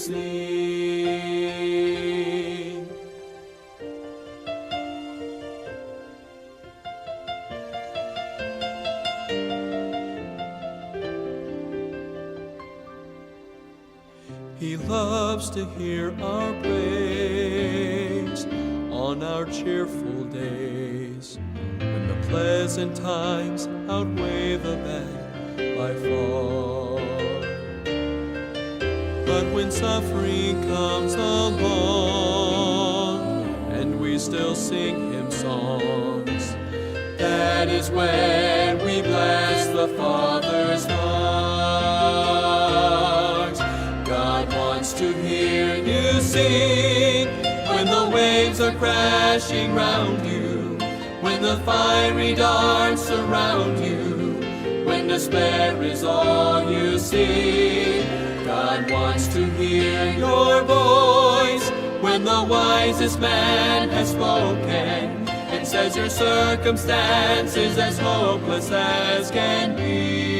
sing. He loves to hear our praise on our cheerful days, when the pleasant times outweigh the bad by far. But when suffering comes along and we still sing hymn songs, that is when we bless the Father's heart. God wants to hear you sing when the waves are crashing round you, when the fiery darts surround you, when despair is all you see. God wants to hear your voice when the wisest man has spoken and says your circumstance is as hopeless as can be.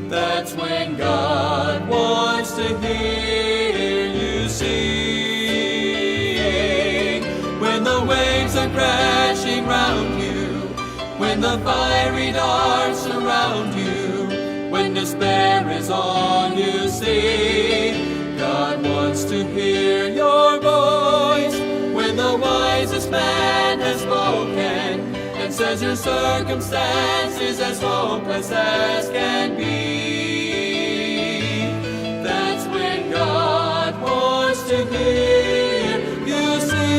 That's when God wants to hear you sing. When the waves are crashing round you, when the fiery darts surround you, when despair is all you see. God wants to hear your voice when the wisest man has spoken and says your circumstance is as hopeless as can be. That's when God wants to hear you sing.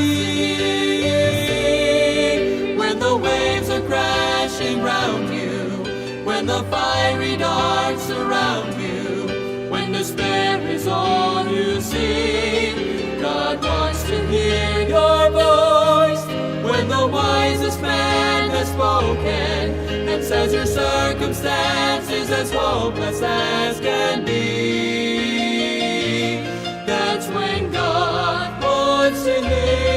When the waves are crashing round you, when the fiery darts surround you, when despair is all you see. God wants to hear your voice when the wisest man has spoken and says your circumstance is as hopeless as can be. That's when God wants to hear